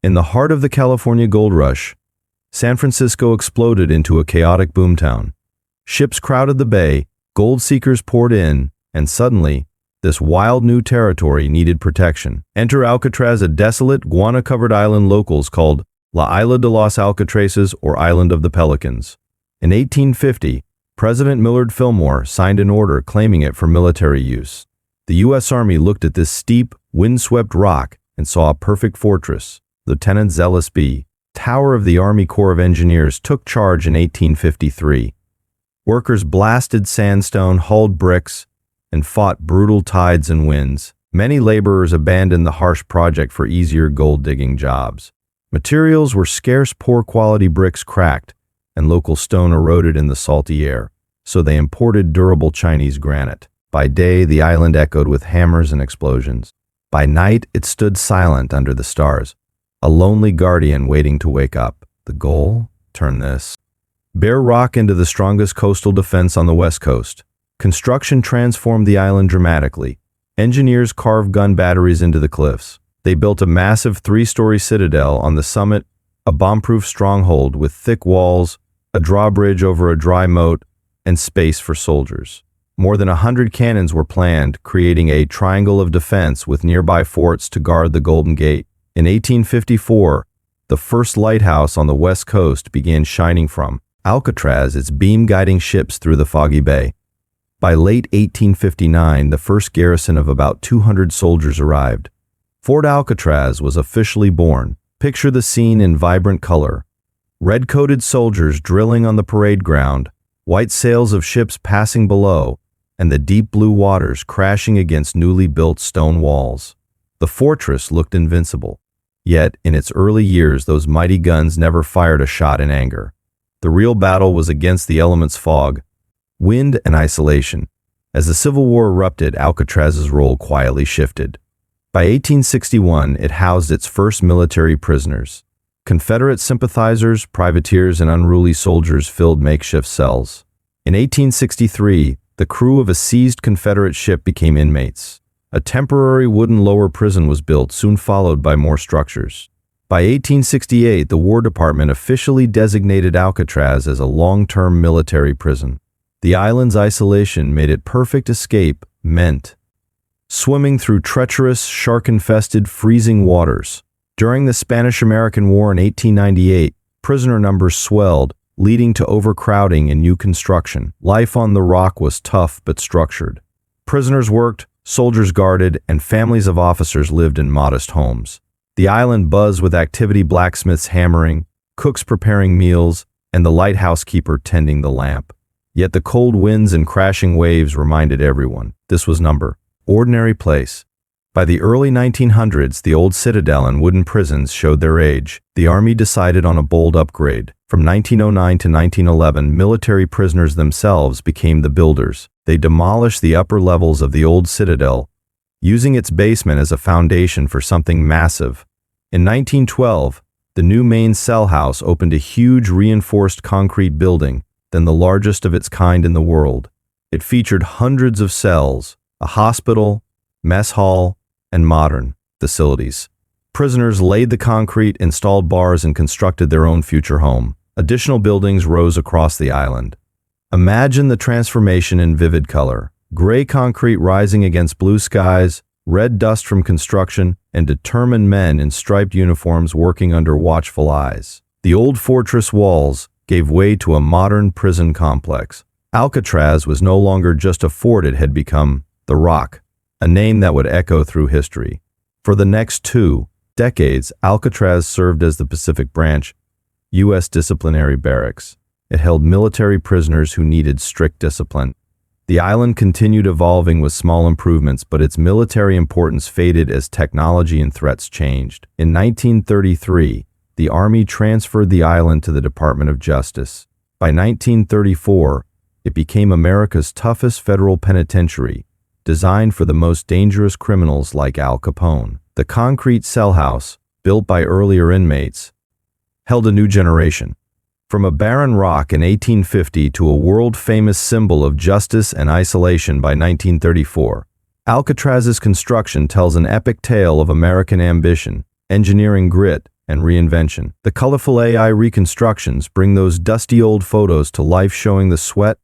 In the heart of the California gold rush, San Francisco exploded into a chaotic boomtown. Ships crowded the bay, gold seekers poured in, and suddenly, this wild new territory needed protection. Enter Alcatraz, a desolate, guano-covered island locals called La Isla de los Alcatraces, or Island of the Pelicans. In 1850, President Millard Fillmore signed an order claiming it for military use. The U.S. Army looked at this steep, windswept rock and saw a perfect fortress. Lieutenant Zealous B. Tower of the Army Corps of Engineers took charge in 1853. Workers blasted sandstone, hauled bricks, and fought brutal tides and winds. Many laborers abandoned the harsh project for easier gold-digging jobs. Materials were scarce, poor-quality bricks cracked, and local stone eroded in the salty air, so they imported durable Chinese granite. By day, the island echoed with hammers and explosions. By night, it stood silent under the stars, a lonely guardian waiting to wake up. The goal? Turn this bare rock into the strongest coastal defense on the west coast. Construction transformed the island dramatically. Engineers carved gun batteries into the cliffs. They built a massive three-story citadel on the summit, a bomb-proof stronghold with thick walls, a drawbridge over a dry moat, and space for soldiers. More than 100 cannons were planned, creating a triangle of defense with nearby forts to guard the Golden Gate. In 1854, the first lighthouse on the west coast began shining from Alcatraz, its beam guiding ships through the foggy bay. By late 1859, the first garrison of about 200 soldiers arrived. Fort Alcatraz was officially born. Picture the scene in vibrant color. Red-coated soldiers drilling on the parade ground, white sails of ships passing below, and the deep blue waters crashing against newly built stone walls. The fortress looked invincible. Yet, in its early years, those mighty guns never fired a shot in anger. The real battle was against the elements' fog, wind, and isolation. As the Civil War erupted, Alcatraz's role quietly shifted. By 1861, it housed its first military prisoners. Confederate sympathizers, privateers, and unruly soldiers filled makeshift cells. In 1863, the crew of a seized Confederate ship became inmates. A temporary wooden lower prison was built, soon followed by more structures. By 1868, the War Department officially designated Alcatraz as a long-term military prison. The island's isolation made it perfect escape meant swimming through treacherous, shark-infested, freezing waters. During the Spanish-American War in 1898, prisoner numbers swelled, leading to overcrowding and new construction. Life on the rock was tough but structured. Prisoners worked, soldiers guarded, and families of officers lived in modest homes. The island buzzed with activity, blacksmiths hammering, cooks preparing meals, and the lighthouse keeper tending the lamp. Yet the cold winds and crashing waves reminded everyone this was no ordinary place. By the early 1900s, the old citadel and wooden prisons showed their age. The Army decided on a bold upgrade. From 1909 to 1911, military prisoners themselves became the builders. They demolished the upper levels of the old citadel, using its basement as a foundation for something massive. In 1912, the new main cell house opened a huge reinforced concrete building, then the largest of its kind in the world. It featured hundreds of cells, a hospital, mess hall, and modern facilities. Prisoners laid the concrete, installed bars, and constructed their own future home. Additional buildings rose across the island. Imagine the transformation in vivid color. Gray concrete rising against blue skies, red dust from construction, and determined men in striped uniforms working under watchful eyes. The old fortress walls gave way to a modern prison complex. Alcatraz was no longer just a fort, it had become the Rock, a name that would echo through history. For the next 2 decades, Alcatraz served as the Pacific Branch, U.S. disciplinary barracks. It held military prisoners who needed strict discipline. The island continued evolving with small improvements, but its military importance faded as technology and threats changed. In 1933, the Army transferred the island to the Department of Justice. By 1934, it became America's toughest federal penitentiary, designed for the most dangerous criminals like Al Capone. The concrete cell house, built by earlier inmates, held a new generation. From a barren rock in 1850 to a world-famous symbol of justice and isolation by 1934, Alcatraz's construction tells an epic tale of American ambition, engineering grit, and reinvention. The colorful AI reconstructions bring those dusty old photos to life, showing the sweat,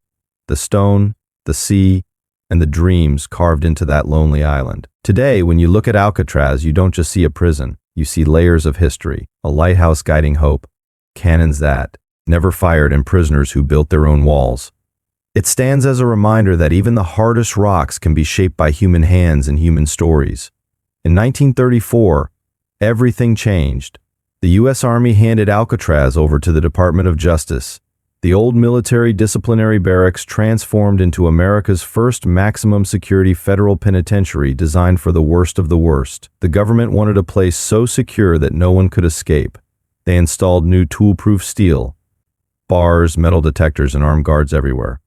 the stone, the sea, and the dreams carved into that lonely island. Today, when you look at Alcatraz, you don't just see a prison. You see layers of history, a lighthouse guiding hope, cannons that never fired, and prisoners who built their own walls. It stands as a reminder that even the hardest rocks can be shaped by human hands and human stories. In 1934, everything changed. The U.S. Army handed Alcatraz over to the Department of Justice. The old military disciplinary barracks transformed into America's first maximum security federal penitentiary designed for the worst of the worst. The government wanted a place so secure that no one could escape. They installed new tool-proof steel, bars, metal detectors, and armed guards everywhere.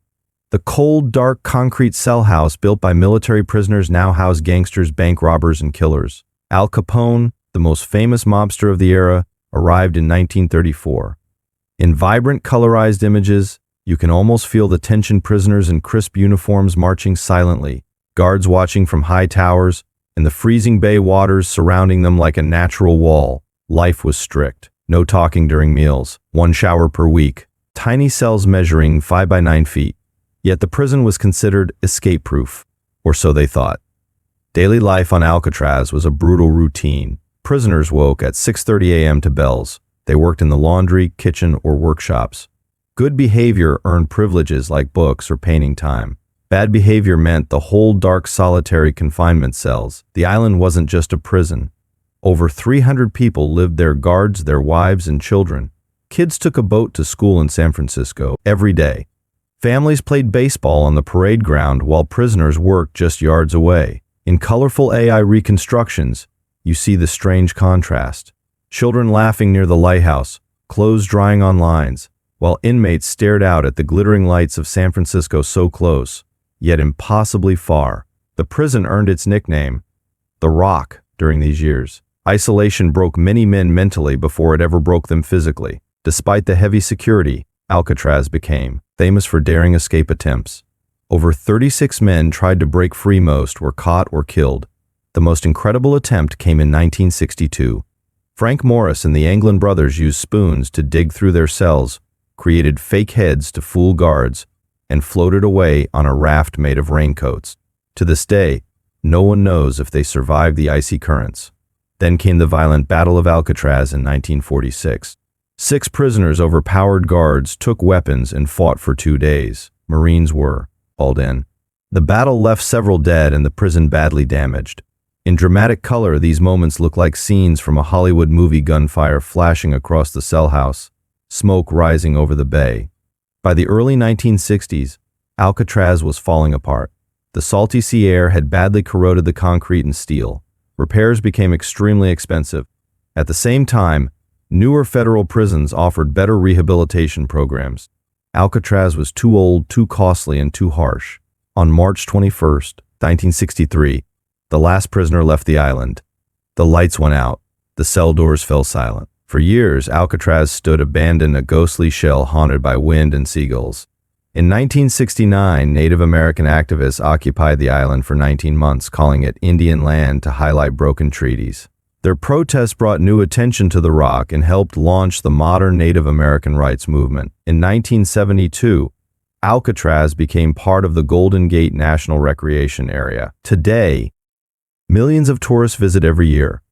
The cold, dark concrete cell house built by military prisoners now housed gangsters, bank robbers, and killers. Al Capone, the most famous mobster of the era, arrived in 1934. In vibrant, colorized images, you can almost feel the tension, prisoners in crisp uniforms marching silently, guards watching from high towers, and the freezing bay waters surrounding them like a natural wall. Life was strict. No talking during meals, 1 shower per week, tiny cells measuring 5 by 9 feet. Yet the prison was considered escape-proof, or so they thought. Daily life on Alcatraz was a brutal routine. Prisoners woke at 6:30 a.m. to bells. They worked in the laundry, kitchen, or workshops. Good behavior earned privileges like books or painting time. Bad behavior meant the whole dark, solitary confinement cells. The island wasn't just a prison. Over 300 people lived there, guards, their wives, and children. Kids took a boat to school in San Francisco every day. Families played baseball on the parade ground while prisoners worked just yards away. In colorful AI reconstructions, you see the strange contrast. Children laughing near the lighthouse, clothes drying on lines, while inmates stared out at the glittering lights of San Francisco, so close, yet impossibly far. The prison earned its nickname, the Rock, during these years. Isolation broke many men mentally before it ever broke them physically. Despite the heavy security, Alcatraz became famous for daring escape attempts. Over 36 men tried to break free. Most were caught or killed. The most incredible attempt came in 1962. Frank Morris and the Anglin brothers used spoons to dig through their cells, created fake heads to fool guards, and floated away on a raft made of raincoats. To this day, no one knows if they survived the icy currents. Then came the violent Battle of Alcatraz in 1946. 6 prisoners overpowered guards, took weapons, and fought for 2 days. Marines were hauled in. The battle left several dead and the prison badly damaged. In dramatic color, these moments look like scenes from a Hollywood movie, gunfire flashing across the cell house, smoke rising over the bay. By the early 1960s, Alcatraz was falling apart. The salty sea air had badly corroded the concrete and steel. Repairs became extremely expensive. At the same time, newer federal prisons offered better rehabilitation programs. Alcatraz was too old, too costly, and too harsh. On March 21st, 1963, the last prisoner left the island. The lights went out. The cell doors fell silent. For years, Alcatraz stood abandoned, a ghostly shell haunted by wind and seagulls. In 1969, Native American activists occupied the island for 19 months, calling it Indian land to highlight broken treaties. Their protests brought new attention to the Rock and helped launch the modern Native American rights movement. In 1972, Alcatraz became part of the Golden Gate National Recreation Area. Today, millions of tourists visit every year.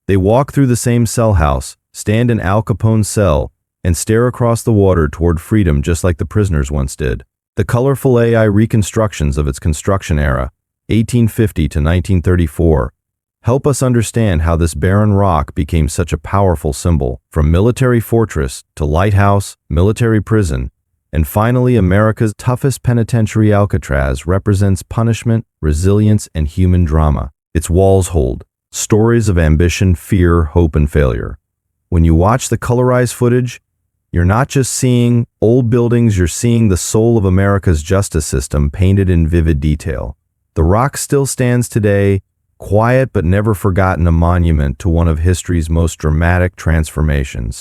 They walk through the same cell house, stand in Al Capone's cell, and stare across the water toward freedom just like the prisoners once did. The colorful AI reconstructions of its construction era, 1850 to 1934, help us understand how this barren rock became such a powerful symbol, from military fortress to lighthouse, military prison, and finally America's toughest penitentiary. Alcatraz represents punishment, resilience, and human drama. Its walls hold stories of ambition, fear, hope, and failure. When you watch the colorized footage, you're not just seeing old buildings, you're seeing the soul of America's justice system painted in vivid detail. The Rock still stands today, quiet but never forgotten, a monument to one of history's most dramatic transformations.